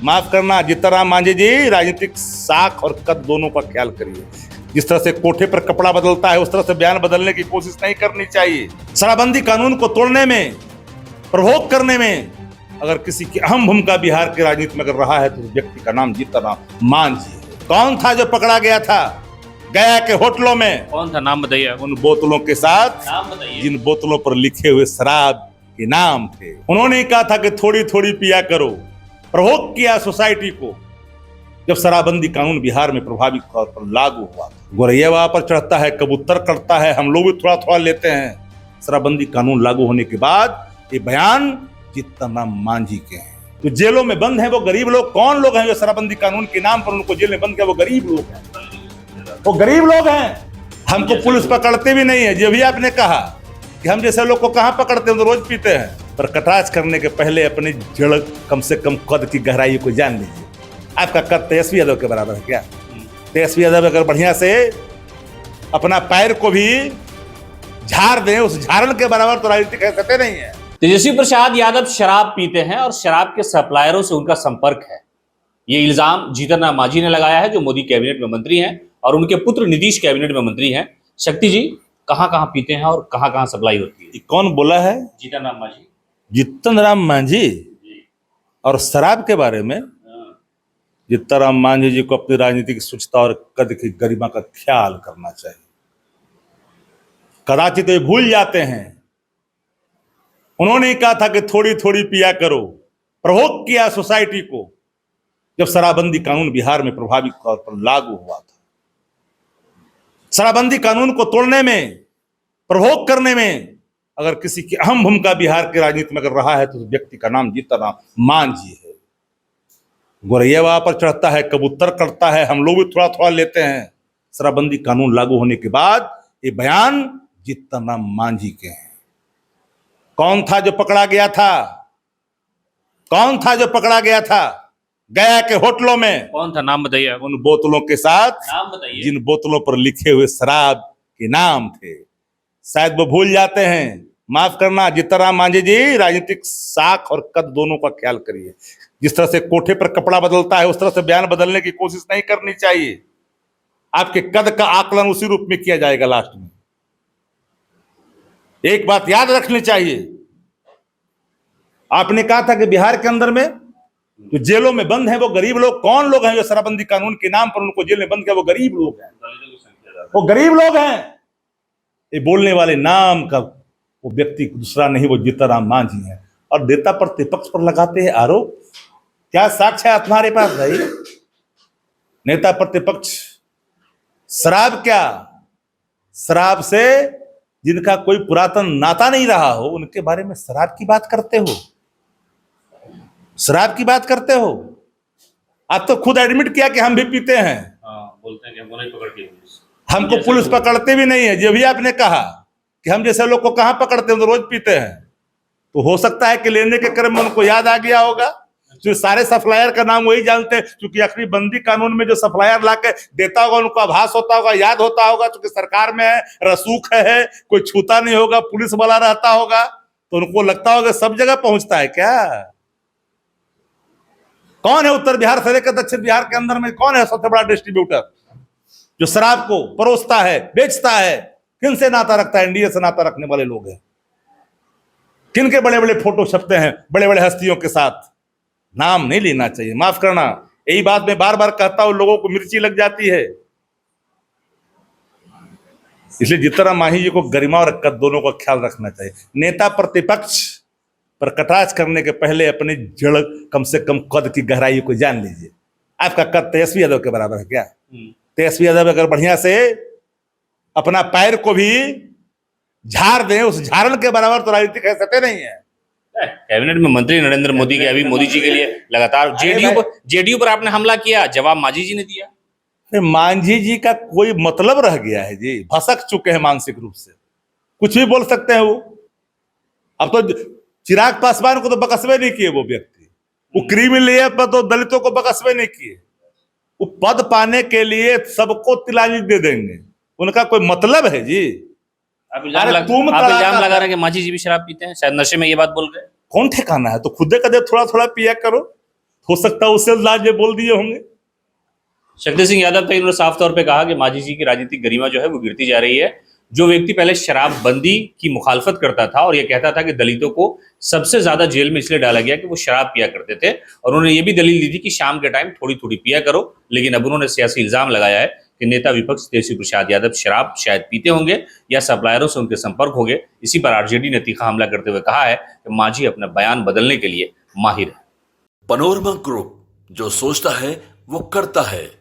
माफ करना जीतनराम मांझी जी, राजनीतिक साख और कद दोनों का ख्याल करिए। जिस तरह से कोठे पर कपड़ा बदलता है उस तरह से बयान बदलने की कोशिश नहीं करनी चाहिए। शराबबंदी कानून को तोड़ने में, प्रवोक करने में अगर किसी की अहम भूमिका बिहार की राजनीति में अगर रहा है तो उस व्यक्ति का नाम जीतनराम मांझी है। कौन था जो पकड़ा गया था गया के होटलों में? कौन था, नाम बताइए। उन बोतलों के साथ नाम बताइए। जिन बोतलों पर लिखे हुए शराब के नाम थे। उन्होंने कहा था कि थोड़ी थोड़ी पिया करो, प्रवोक किया सोसाइटी को। जब शराबबंदी कानून बिहार में प्रभावी तौर पर लागू हुआ, गोरैया वहां पर चढ़ता है, कबूतर करता है, हम लोग भी थोड़ा थोड़ा लेते हैं। शराबबंदी कानून लागू होने के बाद ये बयान जीतनराम मांझी के हैं। जो जेलों में बंद हैं वो गरीब लोग। कौन लोग हैं जो शराबबंदी कानून के नाम पर उनको जेल में बंद किया? वो गरीब लोग हैं, वो गरीब लोग हैं। हमको पुलिस पकड़ते भी नहीं है। जो भी आपने कहा कि हम जैसे लोग को कहां पकड़ते हैं, तो रोज पीते हैं। पर कटाच करने के पहले अपनी जड़ कम से कम कद की गहराई को जान लीजिए। आपका कद तेजस्वी यादव के बराबर है क्या? तेजस्वी यादव अगर बढ़िया से अपना पैर को भी झाड़ दें, उस झाड़न के बराबर तो राजनीतिक हैसियत नहीं है। तेजस्वी प्रसाद यादव शराब पीते हैं और शराब के सप्लायरों से उनका संपर्क है। ये इल्जाम जीतनराम मांझी ने लगाया है, जो मोदी कैबिनेट में मंत्री हैं और उनके पुत्र नीतीश कैबिनेट में मंत्री हैं। शक्ति जी, कहां कहां पीते हैं और कहां कहां सप्लाई होती है? कौन बोला है? जीतनराम मांझी। जीतनराम मांझी। और शराब के बारे में जीतनराम मांझी जी को अपनी राजनीतिक स्वच्छता और कद की गरिमा का ख्याल करना चाहिए। कदाचित ये भूल जाते हैं, उन्होंने कहा था कि थोड़ी थोड़ी पिया करो, प्रवोक किया सोसाइटी को। जब शराबबंदी कानून बिहार में प्रभावी तौर पर लागू हुआ था, शराबबंदी कानून को तोड़ने में, प्रवोक करने में अगर किसी की अहम भूमिका बिहार की राजनीति में अगर रहा है तो उस व्यक्ति का नाम जीतनराम मांझी है। गोरैया वहां पर चढ़ता है, कबूतर करता है, हम लोग भी थोड़ा थोड़ा लेते हैं। शराबबंदी कानून लागू होने के बाद ये बयान जीतनराम मांझी के हैं। कौन था जो पकड़ा गया था? कौन था जो पकड़ा गया था गया के होटलों में? कौन था, नाम बताइए। उन बोतलों के साथ नाम बताइए। जिन बोतलों पर लिखे हुए शराब के नाम थे। शायद वो भूल जाते हैं। माफ करना जीतनराम मांझी जी, राजनीतिक साख और कद दोनों का ख्याल करिए। जिस तरह से कोठे पर कपड़ा बदलता है उस तरह से बयान बदलने की कोशिश नहीं करनी चाहिए। आपके कद का आकलन उसी रूप में किया जाएगा लास्ट में। एक बात याद रखनी चाहिए, आपने कहा था कि बिहार के अंदर में जो जेलों में बंद हैं वो गरीब लोग। कौन लोग हैं जो शराबबंदी कानून के नाम पर उनको जेल में बंद किया? वो गरीब लोग हैं, वो गरीब लोग हैं। ये बोलने वाले नाम का वो व्यक्ति दूसरा नहीं, वो जीतनराम मांझी है। और नेता प्रतिपक्ष पर लगाते हैं आरोप। क्या साक्ष्य है तुम्हारे पास भाई? नेता प्रतिपक्ष शराब क्या, शराब से जिनका कोई पुरातन नाता नहीं रहा हो उनके बारे में शराब की बात करते हो, शराब की बात करते हो। आप तो खुद एडमिट किया कि हम भी पीते हैं। बोलते हैं कि हमको नहीं पकड़ती पुलिस, हमको पुलिस पकड़ते भी नहीं है। जो भी आपने कहा कि हम जैसे लोग को कहां पकड़ते हैं, तो रोज पीते हैं। तो हो सकता है कि लेने के क्रम में उनको याद आ गया होगा। जो सारे सप्लायर का नाम वही जानते हैं, क्योंकि आखिरी बंदी कानून में जो सप्लायर लाके देता होगा उनको आभास होता होगा, याद होता होगा। क्योंकि सरकार में है, रसूख है, कोई छूता नहीं होगा, पुलिस वाला रहता होगा, तो उनको लगता होगा सब जगह पहुंचता है क्या। कौन है उत्तर बिहार से लेकर दक्षिण बिहार के अंदर में कौन है सबसे बड़ा डिस्ट्रीब्यूटर जो शराब को परोसता है, बेचता है? किन से नाता रखता है? एनडीए से नाता रखने वाले लोग हैं। किन के बड़े बड़े फोटो छपते हैं बड़े बड़े हस्तियों के साथ? नाम नहीं लेना चाहिए। माफ करना, यही बात मैं बार बार कहता हूं, लोगों को मिर्ची लग जाती है। इसलिए जीतनराम मांझी जी को गरिमा और कद दोनों का ख्याल रखना चाहिए। नेता प्रतिपक्ष पर कटाच करने के पहले अपनी जड़ कम से कम कद की गहराई को जान लीजिए। आपका कद तेजस्वी यादव के बराबर है क्या? तेजस्वी यादव अगर बढ़िया से अपना पैर को भी झाड़ दें, उस झाड़न के बराबर तो राजनीतिक हैसियत नहीं है। कैबिनेट में मंत्री नरेंद्र मोदी के अभी मोदी जी के लिए लगातार जेडीयू पर आपने हमला किया, जवाब मांझी जी ने दिया। मांझी जी का कोई मतलब रह गया है जी, भसक चुके हैं मानसिक रूप से, कुछ भी बोल सकते हैं वो। अब तो चिराग पासवान को तो बकसवे नहीं किए वो व्यक्ति, वो क्रीमी लेयर पर तो दलितों को बकसवे नहीं किए। वो पद पाने के लिए सबको तिलांजलि दे देंगे, उनका कोई मतलब है जी? आप इल्जाम लगा रहे हैं कि मांझी जी भी शराब पीते हैं, शायद नशे में ये बात बोल रहे हैं। कौन ठिकाना है? तो खुदे कदे थोड़ा थोड़ा पिया करो, हो सकता है उससे अंदाज में बोल दिए होंगे। शक्ति सिंह यादव थे, इन्होंने साफ तौर पे कहा कि मांझी जी की राजनीतिक गरिमा जो है वो गिरती जा रही है। जो व्यक्ति पहले शराबबंदी की मुखालफत करता था और ये कहता था कि दलितों को सबसे ज्यादा जेल में इसलिए डाला गया कि वो शराब पिया करते थे, और उन्होंने ये भी दलील दी थी कि शाम के टाइम थोड़ी थोड़ी पिया करो, लेकिन अब उन्होंने सियासी इल्जाम लगाया है कि नेता विपक्ष तेजस्वी प्रसाद यादव शराब शायद पीते होंगे या सप्लायरों से उनके संपर्क हो गए। इसी पर आरजेडी ने तीखा हमला करते हुए कहा है कि मांझी अपना बयान बदलने के लिए माहिर है। पनोरमा ग्रुप, जो सोचता है वो करता है।